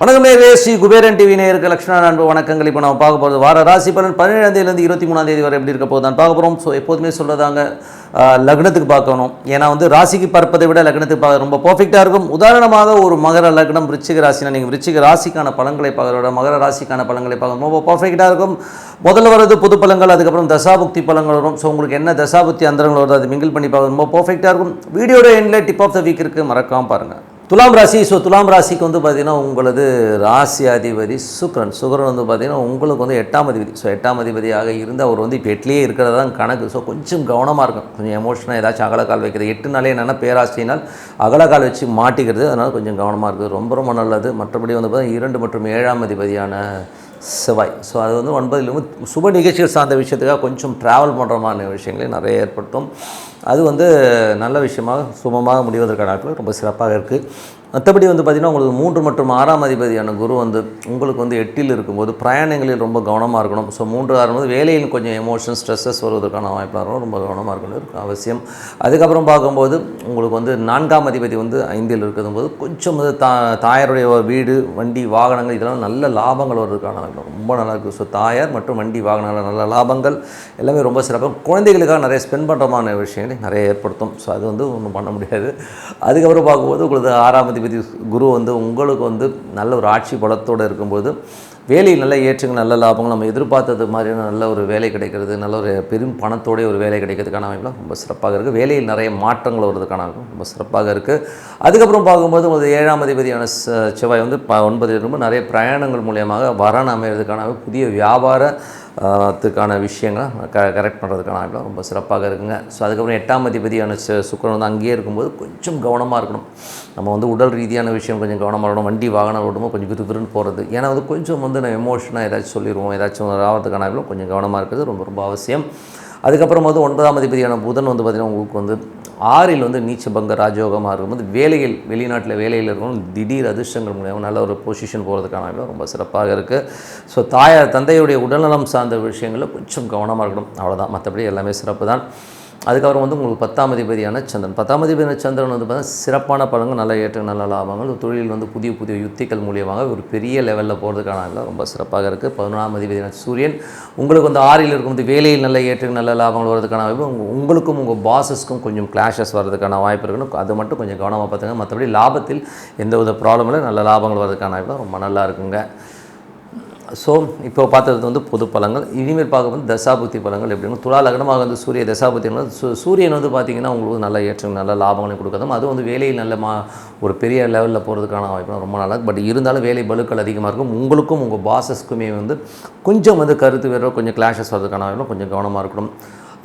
வணக்கம் நேயர்களே, ஸ்ரீ குபேரன் டிவி நேயருக்கு லட்சுமண அன்பு வணக்கங்கள். இப்போ நம்ம பார்க்க போகிறது வார ராசி பலன் 17ஆம் தேதியிலேருந்து 23ஆம் தேதி வரை எப்படி இருக்க போகுது தான் பார்க்க போகிறோம். ஸோ எப்போதுமே சொல்கிறதாங்க, லக்னத்துக்கு பார்க்கணும். ஏன்னா ராசிக்கு பார்ப்பதை விட லக்னத்துக்கு பார்க்க ரொம்ப பர்ஃபெக்டாக இருக்கும். உதாரணமாக ஒரு மகர லக்னம் விருச்சிக ராசினா நீங்கள் விருச்சிக ராசிக்கான பலன்களை பார்க்கறத விட மகர ராசிக்கான பலன்களை பார்க்க ரொம்ப பர்ஃபெக்டாக இருக்கும். முதல்ல வரது பொது பலன்கள், அதுக்கப்புறம் தசாபுக்தி பலன்கள் வரும். ஸோ உங்களுக்கு என்ன தசாபுக்தி அந்தரங்கள் வருது அது மிங்கிள் பண்ணி பார்க்க ரொம்ப பர்ஃபெக்டாக இருக்கும். வீடியோட எண்டில் டிப் ஆஃப் த வீக் இருக்குது, மறக்காமல் பாருங்கள். துலாம் ராசி. ஸோ துலாம் ராசிக்கு பார்த்திங்கன்னா உங்களது ராசி அதிபதி சுக்கிரன் பார்த்திங்கன்னா உங்களுக்கு 8ஆம் அதிபதி. ஸோ 8ஆம் அதிபதியாக இருந்து அவர் இப்போ 8லேயே இருக்கிறது தான் கணக்கு. ஸோ கொஞ்சம் கவனமாக இருக்கும், கொஞ்சம் எமோஷனாக ஏதாச்சும் அகலக்கால் வைக்கிறது. 8 நாளே என்னென்னா பேராசையினால் அகலக்கால் வச்சு மாட்டிக்கிறது. அதனால் கொஞ்சம் கவனமாக இருக்குது, ரொம்ப ரொம்ப நல்லது. மற்றபடி பார்த்திங்கன்னா 2 மற்றும் 7ஆம் அதிபதியான செவ்வாய். ஸோ அது 9ல் சுப நிகழ்ச்சிகள் சார்ந்த விஷயத்துக்காக கொஞ்சம் ட்ராவல் பண்ணுற மாதிரி விஷயங்களே நிறைய ஏற்படுத்தும். அது நல்ல விஷயமாக சுபமாக முடிவதற்கான நாட்கள் ரொம்ப சிறப்பாக இருக்குது. மற்றபடி பார்த்திங்கன்னா உங்களுக்கு 3 மற்றும் 6ஆம் அதிபதியான குரு உங்களுக்கு 8ல் இருக்கும்போது பிரயாணங்களில் ரொம்ப கவனமாக இருக்கணும். ஸோ 3 6 வேலையில் கொஞ்சம் எமோஷன் ஸ்ட்ரெஸ்ஸஸ் வருவதற்கான வாய்ப்பாக இருக்கும், ரொம்ப கவனமாக இருக்கணும் அவசியம். அதுக்கப்புறம் பார்க்கும்போது உங்களுக்கு 4ஆம் அதிபதி 5ல் இருக்கும்போது கொஞ்சம் தாயாருடைய வீடு வண்டி வாகனங்கள் இதெல்லாம் நல்ல லாபங்கள் வருவதற்கான ரொம்ப நல்லா இருக்குது. ஸோ தாயார் மற்றும் வண்டி வாகனங்கள் நல்ல லாபங்கள் எல்லாமே ரொம்ப சிறப்பாக. குழந்தைகளுக்காக நிறைய ஸ்பெண்ட் பண்ணுறமான விஷயங்களை நிறைய ஏற்படுத்தும். ஸோ அது ஒன்றும் பண்ண முடியாது. அதுக்கப்புறம் பார்க்கும்போது உங்களுக்கு 6ஆம் அதிபதி குரு உங்களுக்கு நல்ல ஒரு ஆட்சி பலத்தோடு இருக்கும்போது வேலையில் நல்ல ஏற்றங்கள் நல்ல லாபங்கள் நம்ம எதிர்பார்த்தது மாதிரியான நல்ல ஒரு வேலை கிடைக்கிறது, நல்ல ஒரு பெரும் பணத்தோடைய ஒரு வேலை கிடைக்கிறதுக்கான வாய்ப்புலாம் ரொம்ப சிறப்பாக இருக்குது. வேலையில் நிறைய மாற்றங்கள் வருவதற்கான ரொம்ப சிறப்பாக இருக்குது. அதுக்கப்புறம் பார்க்கும்போது 7ஆம் அதிபதியான செவ்வாய் 9ல் இருக்கும்போது நிறைய பிரயாணங்கள் மூலியமாக வரன் அமைகிறதுக்கான புதிய வியாபாரத்துக்கான விஷயங்களை கரெக்ட் பண்ணுறதுக்கான வாய்ப்புலாம் ரொம்ப சிறப்பாக இருக்குங்க. ஸோ அதுக்கப்புறம் 8ஆம் அதிபதியான சுக்கிரன் அங்கேயே இருக்கும்போது கொஞ்சம் கவனமாக இருக்கணும். நம்ம உடல் ரீதியான விஷயம் கொஞ்சம் கவனமாக இருக்கணும். வண்டி வாகனம் ஓடும்போது கொஞ்சம் விறுவிறுன்னு போகிறது. ஏன்னா கொஞ்சம் நம்ம எமோஷனாக ஏதாச்சும் சொல்லிடுவோம், ஏதாச்சும் ஆகிறதுக்கான கொஞ்சம் கவனமாக இருக்கிறது ரொம்ப ரொம்ப அவசியம். அதுக்கப்புறம் 9ஆம் அதிபதியான புதன் பார்த்திங்கன்னா உங்களுக்கு 6ல் நீச்சபங்க ராஜயோகமாக இருக்கும்போது வேலைகள் வெளிநாட்டில் வேலையில் இருக்கணும், திடீர் அதிர்ஷ்டங்கள் மூலியமாக நல்ல ஒரு பொசிஷன் போகிறதுக்கான ரொம்ப சிறப்பாக இருக்குது. ஸோ தந்தையுடைய உடல்நலம் சார்ந்த விஷயங்களில் கொஞ்சம் கவனமாக இருக்கணும், அவ்வளோதான். மற்றபடி எல்லாமே சிறப்பு தான். அதுக்கப்புறம் உங்களுக்கு 10ஆம் அதிபதியான சந்திரன். 10ஆம் அதிபதியான சந்திரன் பார்த்தீங்கன்னா சிறப்பான பலன்கள், நல்ல ஏற்ற நல்ல லாபங்கள், தொழில் புதிய புதிய யுத்திகள் மூலியமாக ஒரு பெரிய லெவலில் போகிறதுக்கான ரொம்ப சிறப்பாக இருக்குது. 11ஆம் அதிபதியான சூரியன் உங்களுக்கு 6ல் இருக்கும்போது வேலையில் நல்ல ஏற்ற நல்ல லாபங்கள் வர்றதுக்கான வாய்ப்பு, உங்களுக்கும் உங்கள் பாஸஸ்க்கும் கொஞ்சம் கிளாஷஸ் வர்றதுக்கான வாய்ப்பு இருக்குன்னு அது மட்டும் கொஞ்சம் கவனமாக பார்த்துங்க. மற்றபடி லாபத்தில் எந்த வித ப்ராப்ளம் இல்லை, நல்ல லாபங்கள் வர்றதுக்கான வாய்ப்பு ரொம்ப நல்லா இருக்குங்க. ஸோ இப்போ பார்த்தது பொது பலன்கள். இனிமேல் பார்க்கும்போது தசாபுக்தி பலன்கள் எப்படின்னா, துலா லக்னமாக சூரிய தசாபுக்திகள் சூரியன் பார்த்திங்கன்னா உங்களுக்கு நல்ல ஏற்றம் நல்ல லாபங்களை கொடுக்குறதும், அது வேலையில் நல்ல ஒரு பெரிய லெவலில் போகிறதுக்கான வாய்ப்பு ரொம்ப நல்லா. பட் இருந்தாலும் வேலை பலுக்கள் அதிகமாக இருக்கும். உங்களுக்கும் உங்கள் பாஸஸ்க்குமே கொஞ்சம் கருத்து வேறு கொஞ்சம் கிளாஷஸ் வர்றதுக்கான வாய்ப்பு கொஞ்சம் கவனமாக இருக்கணும்.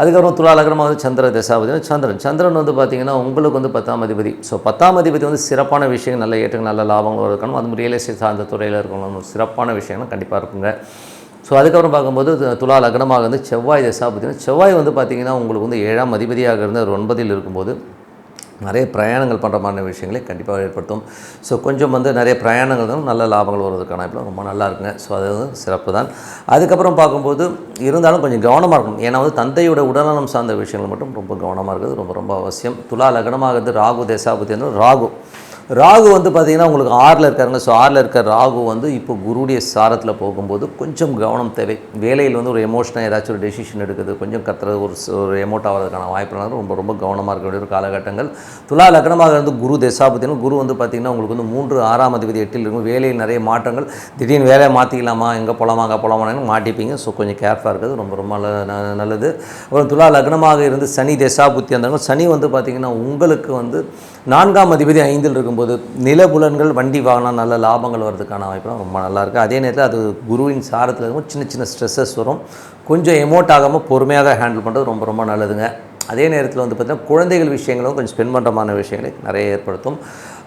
அதுக்கப்புறம் துலா லக்னமாக சந்திர தசாபதி சந்திரன் பார்த்திங்கன்னா உங்களுக்கு 10ஆம் அதிபதி. ஸோ 10ஆம் அதிபதி சிறப்பான விஷயங்கள் நல்ல ஏற்றங்கள் நல்ல லாபங்கள் இருக்கணும். அது ரியல் எஸ்டேட் சார்ந்த துறையில் இருக்கணும், சிறப்பான விஷயங்கள் கண்டிப்பாக இருக்குங்க. ஸோ அதுக்கப்புறம் பார்க்கும்போது துலா லக்னமாக செவ்வாய் தசாபதி. செவ்வாய் பார்த்திங்கன்னா உங்களுக்கு 7ஆம் அதிபதியாக இருந்து அவர் 9ல் இருக்கும்போது நிறைய பிரயாணங்கள் பண்ணுற மாதிரி விஷயங்களை கண்டிப்பாக ஏற்படுத்தும். ஸோ கொஞ்சம் நிறைய பிரயாணங்கள் தான் நல்ல லாபங்கள் வருவதற்கான இப்போ ரொம்ப நல்லா இருக்குங்க. ஸோ அது சிறப்பு தான். அதுக்கப்புறம் பார்க்கும்போது இருந்தாலும் கொஞ்சம் கவனமாக இருக்கணும். ஏன்னா தந்தையோட உடல்நலம் சார்ந்த விஷயங்கள் மட்டும் ரொம்ப கவனமாக இருக்கிறது ரொம்ப ரொம்ப அவசியம். துலா லக்னமாக ராகு தசாபதி ராகு பார்த்திங்கன்னா உங்களுக்கு 6ல் இருக்காருங்க. ஸோ 6ல் இருக்க ராகு இப்போ குருடைய சாரத்தில் போகும்போது கொஞ்சம் கவனம் தேவை. வேலையில் ஒரு எமோஷனாக ஏதாச்சும் ஒரு டெசிஷன் எடுக்குது, கொஞ்சம் கத்துறது ஒரு எமோட் ஆகிறதுக்கான வாய்ப்புனால ரொம்ப ரொம்ப கவனமாக இருக்க வேண்டிய ஒரு காலகட்டங்கள். துலா லக்னமாக குரு தசாபதினா குரு பார்த்திங்கன்னா உங்களுக்கு 3 6ஆம் அதிபதி 8ல் இருக்கும். வேலையில் நிறைய மாற்றங்கள், திடீர்னு வேலையை மாற்றிக்கலாமா, எங்கே போகலாமா அங்கே போகலாமான்னு மாட்டிப்பீங்க. ஸோ கொஞ்சம் கேர்ஃபுல்லாக இருக்கிறது ரொம்ப ரொம்ப நல்லது. அப்புறம் துலா லக்னமாக இருந்து சனி தசாபுத்தி அந்த சனி பார்த்திங்கன்னா உங்களுக்கு 4ஆம் அதிபதி 5ல் இருக்கும்போது நிலபுலன்கள் வண்டி வாகனம் நல்ல லாபங்கள் வர்றதுக்கான வாய்ப்புலாம் ரொம்ப நல்லாயிருக்கு. அதே நேரத்தில் அது குருவின் சாரத்தில் இருக்கும் சின்ன சின்ன ஸ்ட்ரெஸ்ஸஸ் வரும், கொஞ்சம் எமோட் ஆகாமல் பொறுமையாக ஹேண்டில் பண்ணுறது ரொம்ப ரொம்ப நல்லதுங்க. அதே நேரத்தில் பார்த்திங்கன்னா குழந்தைகள் விஷயங்களும் கொஞ்சம் ஸ்பெண்ட் பண்ணுறமான விஷயங்களை நிறைய ஏற்படுத்தும்.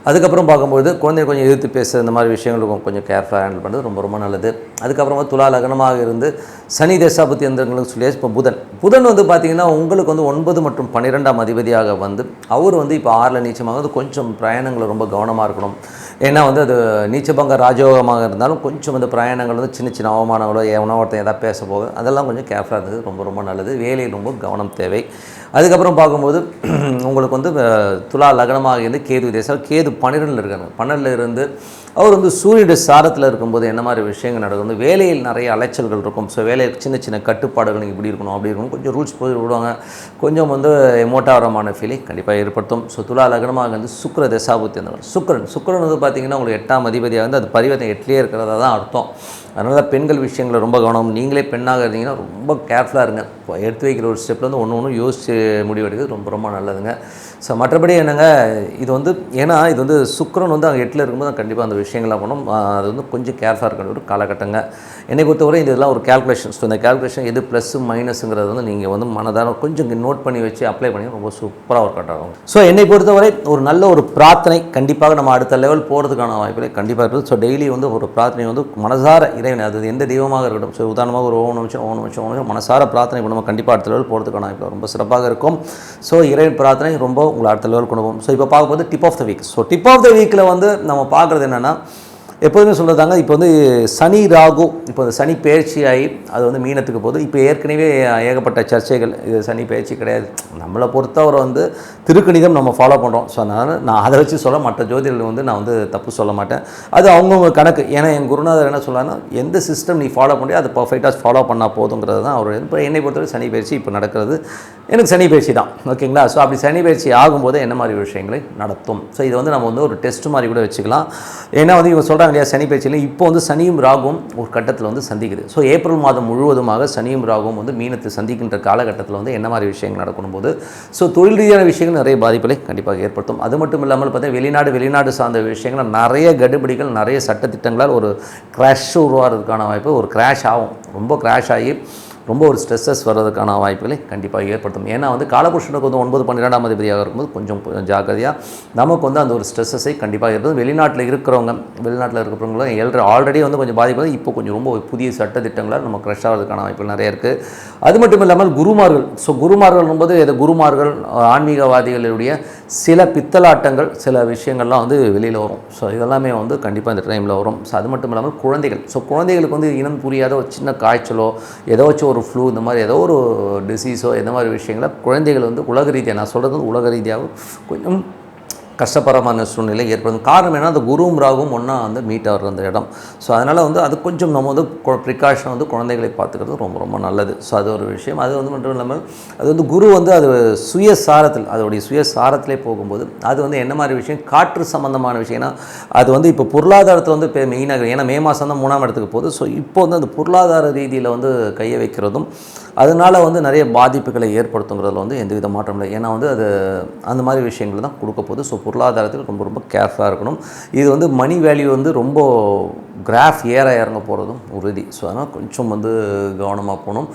அதுக்கப்புறம் பார்க்கும்போது குழந்தை கொஞ்சம் எதிர்த்து பேச இந்த மாதிரி விஷயங்களுக்கும் கொஞ்சம் கேர்ஃபுல்லாக ஹேண்டில் பண்ணுறது ரொம்ப ரொம்ப நல்லது. அதுக்கப்புறமா துலா லக்னமாக இருந்து சனி தசாபுத்தி எந்திரங்களுக்கு சொல்லியாச்சு. இப்போ புதன் வந்து பார்த்திங்கன்னா உங்களுக்கு வந்து 9 மற்றும் 12ஆம் அதிபதியாக வந்து அவர் வந்து இப்போ 6ல் நீச்சமாக வந்து கொஞ்சம் பிரயாணங்களை ரொம்ப கவனமாக இருக்கணும். ஏன்னா வந்து அது நீச்சபங்க ராஜயோகமாக இருந்தாலும் கொஞ்சம் வந்து பிரயாணங்கள் வந்து சின்ன சின்ன அவமானங்களோ எவனோ ஒருத்தன் எதாவது பேச போக அதெல்லாம் கொஞ்சம் கேர்ஃபுல்லாக இருந்தது ரொம்ப ரொம்ப நல்லது. வேலையில் ரொம்ப கவனம் தேவை. அதுக்கப்புறம் பார்க்கும்போது உங்களுக்கு வந்து துலா லக்னமாக இருந்து கேது தேசம் கேது 12ல் இருக்காங்க. 12ல் இருந்து அவர் வந்து சூரியனுடைய சாரத்தில் இருக்கும்போது என்ன மாதிரி விஷயங்கள் நடக்கும் வந்து வேலையில் நிறைய அலைச்சல்கள் இருக்கும். ஸோ வேலையில் சின்ன சின்ன கட்டுப்பாடுகள் நீங்கள் இப்படி இருக்கணும் அப்படி இருக்கணும் கொஞ்சம் ரூல்ஸ் போய் விடுவாங்க. கொஞ்சம் வந்து எமோட்டாவரமான ஃபீலிங் கண்டிப்பாக ஏற்படுத்தும். ஸோ துலா லக்னமாக வந்து சுக்கிர தசாபுத்தி அந்த சுக்கிரன் வந்து பார்த்திங்கன்னா உங்களுக்கு 8ஆம் அதிபதியாக வந்து அது பரிவர்த்தனை 8லேயே இருக்கிறதா தான் அர்த்தம். அதனால் பெண்கள் விஷயங்களை ரொம்ப கவனம். நீங்களே பெண்ணாக இருந்தீங்கன்னா ரொம்ப கேர்ஃபுல்லாக இருங்க. எடுத்து வைக்கிற ஒரு ஸ்டெப்பில் வந்து ஒன்று யோசித்து முடிவெடுக்கிறது ரொம்ப ரொம்ப நல்லதுங்க. ஸோ மற்றபடி என்னங்க இது வந்து ஏன்னா இது வந்து சுக்கிரன் வந்து அங்கே 8ல் இருக்கும்போது கண்டிப்பாக அந்த விஷயங்கள்லாம் பண்ணணும். அது வந்து கொஞ்சம் கேர்ஃபுல்லாக இருக்க ஒரு காலகட்டங்க. என்னை பொறுத்தவரை இதெல்லாம் ஒரு கேல்குலேஷன். ஸோ இந்த கேல்குலேஷன் எது ப்ளஸ் மைனஸுங்கிறது வந்து நீங்கள் வந்து மனதார கொஞ்சம் நோட் பண்ணி வச்சு அப்ளை பண்ணி ரொம்ப சூப்பராக ஒர்க் அவுட் ஆகும். ஸோ என்னை பொறுத்தவரை ஒரு நல்ல ஒரு பிரார்த்தனை கண்டிப்பாக நம்ம அடுத்த லெவல் போகிறதுக்கான வாய்ப்புகளை கண்டிப்பாக இருக்குது. ஸோ டெய்லி வந்து ஒரு பிரார்த்தனை வந்து மனசார இறைவன் அது எந்த தெய்வமாக இருக்கட்டும். ஸோ உதாரணமாக ஒரு ஓம் நிமிஷம் மனசார பிரார்த்தனை பண்ணுவோம் கண்டிப்பாக அடுத்த லெவல் போகிறதுக்கான வாய்ப்பு ரொம்ப சிறப்பாக இருக்கும். ஸோ இறைவன் பிரார்த்தனை ரொம்ப உங்களை அடுத்த லெவல் கொண்டு போகும். ஸோ இப்போ பார்க்கும்போது tip of the week. So tip of the வீக்கில் வந்து நம்ம பார்க்குறது என்னென்னா எப்போதுமே சொல்கிறதாங்க இப்போ வந்து சனி ராகு இப்போ சனி பயிற்சியாகி அது வந்து மீனத்துக்கு போகுது. இப்போ ஏற்கனவே ஏகப்பட்ட சர்ச்சைகள் இது சனி பயிற்சி கிடையாது. நம்மளை பொறுத்தவரை வந்து திருக்கணிதம் நம்ம ஃபாலோ பண்ணுறோம். ஸோ அதனால் நான் அதை வச்சு சொல்ல மற்ற ஜோதிடர்கள் வந்து நான் வந்து தப்பு சொல்ல மாட்டேன். அது அவங்கவுங்க கணக்கு. ஏன்னா என் குருநாதர் என்ன சொல்லான்னா எந்த சிஸ்டம் நீ ஃபாலோ பண்ணி அதை பர்ஃபெக்டாக ஃபாலோ பண்ணால் போதுங்கிறது தான் அவர். இப்போ என்னை பொறுத்தவரை சனி பயிற்சி இப்போ நடக்கிறது எனக்கு சனி பயிற்சி தான். ஓகேங்களா? ஸோ அப்படி சனி பயிற்சி ஆகும்போது என்ன மாதிரி விஷயங்களை நடத்தும். ஸோ இது வந்து நம்ம வந்து ஒரு டெஸ்ட் மாதிரி கூட வச்சுக்கலாம். ஏன்னா வந்து இவங்க சொல்கிறாங்க இல்லையா சனி பயிற்சியில் இப்போ வந்து சனியும் ராகும் ஒரு கட்டத்தில் வந்து சந்திக்குது. ஸோ ஏப்ரல் மாதம் முழுவதுமாக சனியும் ராகும் வந்து மீனத்தை சந்திக்கின்ற காலகட்டத்தில் வந்து என்ன மாதிரி விஷயங்கள் நடக்கணும் போது ஸோ தொழில் ரீதியான விஷயங்கள் நிறைய பாதிப்புகளை கண்டிப்பாக ஏற்படுத்தும். அது மட்டும் இல்லாமல் பார்த்தீங்கன்னா வெளிநாடு சார்ந்த விஷயங்கள் நிறைய கடுபிடிகள் நிறைய சட்டத்திட்டங்களால் ஒரு கிராஷ் உருவாகிறதுக்கான வாய்ப்பு ஒரு கிராஷ் ஆகும். ரொம்ப கிராஷ் ஆகி ரொம்ப ஒரு ஸ்ட்ரெஸ்ஸஸ் வர்றதுக்கான வாய்ப்புகளை கண்டிப்பாக ஏற்படுத்தும். ஏன்னா வந்து காலபுருஷனுக்கு வந்து 9 12ஆம் அதிபதியாக இருக்கும்போது கொஞ்சம் ஜாக்கிரதையாக நமக்கு வந்து அந்த ஒரு ஸ்ட்ரெஸ்ஸஸை கண்டிப்பாக ஏற்படும். வெளிநாட்டில் இருக்கிறவங்களும் ஆல்ரெடி வந்து கொஞ்சம் பாதிப்பு இப்போ கொஞ்சம் ரொம்ப புதிய சட்டத்திட்டங்களால் நம்ம க்ரஷ் ஆகிறதுக்கான வாய்ப்புகள் நிறைய இருக்குது. அது மட்டும் இல்லாமல் குருமார்கள். ஸோ குருமார்கள் போது குருமார்கள் ஆன்மீகவாதிகளுடைய சில பித்தலாட்டங்கள் சில விஷயங்கள்லாம் வந்து வெளியில் வரும். ஸோ இதெல்லாமே வந்து கண்டிப்பாக இந்த டைமில் வரும். ஸோ அது மட்டும் இல்லாமல் குழந்தைகள். ஸோ குழந்தைகளுக்கு வந்து இனம் புரியாத ஒரு சின்ன காய்ச்சலோ ஏதோ ஒரு ஃப்ளூ இந்த மாதிரி ஏதோ ஒரு டிசீஸோ இந்த மாதிரி விஷயங்களை குழந்தைகள் வந்து உலக ரீதியாக நான் சொல்கிறது உலக ரீதியாக கொஞ்சம் கஷ்டப்பரமான சூழ்நிலை ஏற்படும். காரணம் என்ன அந்த குருவும் ராகும் ஒன்றா வந்து மீட் ஆகிற அந்த இடம். ஸோ அதனால் வந்து அது கொஞ்சம் நம்ம வந்து ப்ரிகாஷன் வந்து குழந்தைகளை பார்த்துக்கிறது ரொம்ப ரொம்ப நல்லது. ஸோ அது ஒரு விஷயம். அது வந்து மட்டும் இல்லாமல் அது வந்து குரு வந்து அது சுயசாரத்தில் அதோடைய சுயசாரத்திலே போகும்போது அது வந்து என்ன மாதிரி விஷயம் காற்று சம்பந்தமான விஷயம். ஏன்னா அது வந்து இப்போ பொருளாதாரத்தில் வந்து இப்போ மெயினாக ஏன்னா மே மாதம் தான் 3ஆம் இடத்துக்கு போகுது. ஸோ இப்போ வந்து அந்த பொருளாதார ரீதியில் வந்து கையை வைக்கிறதும் அதனால் வந்து நிறைய பாதிப்புகளை ஏற்படுத்துங்கிறதுல வந்து எந்தவித மாற்றம் இல்லை. ஏன்னா வந்து அது அந்த மாதிரி விஷயங்கள் தான் கொடுக்க போகுது. ஸோ பொருளாதாரத்தில் ரொம்ப ரொம்ப கேர்ஃபுல்லாக இருக்கணும். இது வந்து மணி வேல்யூ வந்து ரொம்ப கிராஃப் இறங்க போகிறதும் உறுதி. ஸோ அதனால் கொஞ்சம் வந்து கவனமாக போகணும்.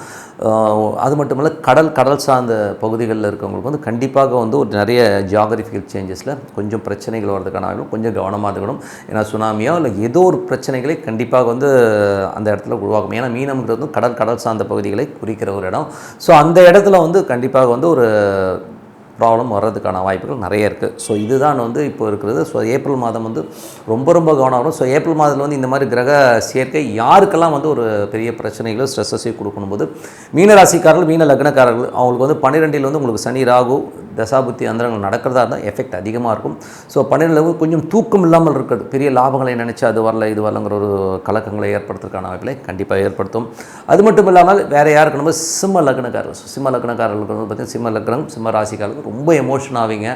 அது மட்டும் இல்லை கடல் சார்ந்த பகுதிகளில் இருக்கவங்களுக்கு வந்து கண்டிப்பாக வந்து ஒரு நிறைய ஜியாகிரபிக்கல் சேஞ்சஸில் கொஞ்சம் பிரச்சனைகள் வர்றதுக்கான கொஞ்சம் கவனமாக இருக்கணும். ஏன்னா சுனாமியோ இல்லை ஏதோ ஒரு பிரச்சனைகளை கண்டிப்பாக வந்து அந்த இடத்துல உருவாகும். ஏன்னா மீனம்ங்கிறது வந்து கடல் சார்ந்த பகுதிகளை குறிக்கிற ஒரு இடம். ஸோ அந்த இடத்துல வந்து கண்டிப்பாக வந்து ஒரு ப்ராப்ளம் வர்றதுக்கான வாய்ப்புகள் நிறைய இருக்குது. ஸோ இதுதான் வந்து இப்போ இருக்கிறது. ஸோ ஏப்ரல் மாதம் வந்து ரொம்ப ரொம்ப கவனம் வரும். ஸோ ஏப்ரல் மாதத்தில் வந்து இந்த மாதிரி கிரக சேர்க்கை யாருக்கெல்லாம் வந்து ஒரு பெரிய பிரச்சனைகளோ ஸ்ட்ரெஸ்ஸையும் கொடுக்கணும் போது மீனராசிக்காரர்கள் மீன லக்னக்காரர்கள் அவங்களுக்கு வந்து 12ல் வந்து உங்களுக்கு சனி ராகு தசாபுத்தி அந்தரங்கள் நடக்கிறதா இருந்தால் எஃபெக்ட் அதிகமாக இருக்கும். ஸோ 12ல் கொஞ்சம் தூக்கம் இல்லாமல் இருக்கிறது பெரிய லாபங்களை நினச்சி அது வரல இது வரலங்கிற ஒரு கலக்கங்களை ஏற்படுத்துறதுக்கான வாய்ப்புகளை கண்டிப்பாக ஏற்படுத்தும். அது மட்டும் இல்லாமல் வேறு யாருக்கு நம்ம சிம்ம லக்னக்காரர்களுக்கு வந்து பார்த்திங்கன்னா சிம்ம லக்னம் சிம்ம ராசிக்காரர்கள் ரொம்ப எமோஷன் ஆவீங்க.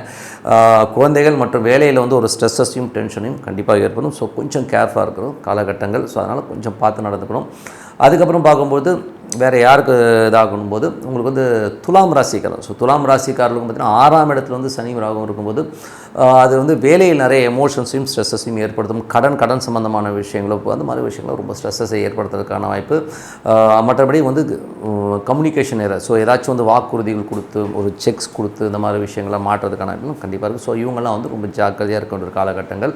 குழந்தைகள் மற்றும் வேலையில் வந்து ஒரு ஸ்ட்ரெஸ்ஸையும் டென்ஷனையும் கண்டிப்பாக ஏற்படும். ஸோ கொஞ்சம் கேர்ஃபுல்லாக இருக்கிறோம் காலகட்டங்கள். ஸோ அதனால் கொஞ்சம் பார்த்து நடந்துக்கணும். அதுக்கப்புறம் பார்க்கும்போது வேறு யாருக்கு இதாகணும் போது உங்களுக்கு வந்து துலாம் ராசிக்காரர். ஸோ துலாம் ராசிக்காரர்களுக்கு பார்த்திங்கன்னா 6ஆம் இடத்துல வந்து சனி ராகும் இருக்கும்போது அது வந்து வேலையில் நிறைய எமோஷன்ஸையும் ஸ்ட்ரெஸ்ஸையும் ஏற்படுத்தும். கடன் சம்மந்தமான விஷயங்களும் அந்த மாதிரி விஷயங்களும் ரொம்ப ஸ்ட்ரெஸ்ஸை ஏற்படுத்துறதுக்கான வாய்ப்பு. மற்றபடி வந்து கம்யூனிகேஷன் எரர், ஸோ ஏதாச்சும் வந்து வாக்குறுதிகள் கொடுத்து ஒரு செக்ஸ் கொடுத்து இந்த மாதிரி விஷயங்களை மாற்றுறதுக்கான வாய்ப்பும் கண்டிப்பாக இருக்குது. ஸோ இவங்கெல்லாம் வந்து ரொம்ப ஜாக்கிரதையாக இருக்க வேண்டிய காலகட்டங்கள்.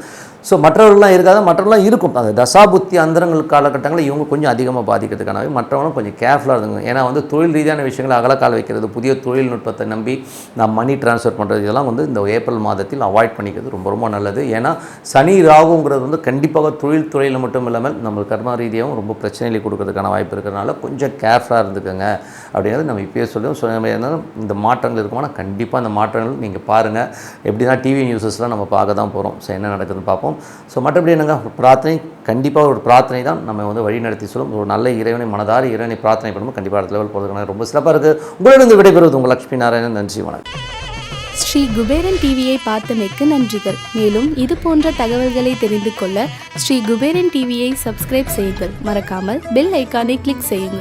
ஸோ மற்றவர்கள்லாம் இருக்காது, மற்றவர்கள்லாம் இருக்கும். அந்த தசாபுத்தி அந்தரங்கள் காலகட்டங்களில் இவங்க கொஞ்சம் அதிகமாக பாதிக்கிறதுக்கான மற்றவங்களும் கொஞ்சம் கேர்ஃபுல்லாக இருந்துங்க. ஏன்னா வந்து தொழில் ரீதியான விஷயங்களை அகலக்கால் வைக்கிறது, புதிய தொழில்நுட்பத்தை நம்பி நான் மணி ட்ரான்ஸ்ஃபர் பண்ணுறது, இதெல்லாம் வந்து இந்த ஏப்ரல் மாதத்தில் அவாய்ட் பண்ணிக்கிறது ரொம்ப ரொம்ப நல்லது. ஏன்னா சனி ராகுங்கிறது வந்து கண்டிப்பாக தொழிலில் மட்டும் இல்லாமல் நம்ம கர்ம ரீதியாகவும் ரொம்ப பிரச்சனைகளை கொடுக்கறதுக்கான வாய்ப்பு இருக்கிறதுனால கொஞ்சம் கேர்ஃபுல்லாக இருந்துக்கோங்க அப்படிங்கிறது நம்ம இப்போயே சொல்லுவோம். ஸோ நம்ம என்ன இந்த மாற்றங்கள் இருக்குமானா கண்டிப்பாக அந்த மாற்றங்கள் நீங்கள் பாருங்கள். எப்படின்னா டிவி நியூஸஸ்லாம் நம்ம பார்க்க தான் போகிறோம். ஸோ என்ன நடக்குதுன்னு பார்ப்போம். ஸோ மற்றபடி என்னங்க, பிரார்த்தனை கண்டிப்பாக ஒரு பிரார்த்தனை தான் நம்ம வந்து வழி நடத்தி சொல்லும். ஒரு நல்ல இறைவனை மனதார இறைவனை பிரார்த்தனை பண்ணும்போது கண்டிப்பாக அடுத்த லெவல் போகிறதுக்கான ரொம்ப சிறப்பாக இருக்குது. உங்களிடம் விடைபெறுவது உங்கள் லட்சுமி நாராயணன். நன்றி, வணக்கம். ஸ்ரீ குபேரன் டிவியை பார்த்தமைக்கு நன்றிகள். மேலும் இது போன்ற தகவல்களை தெரிந்து கொள்ள ஸ்ரீ குபேரன் டிவியை சப்ஸ்கிரைப் செய்யுங்கள். மறக்காமல் பெல் ஐக்கானை கிளிக் செய்யுங்கள்.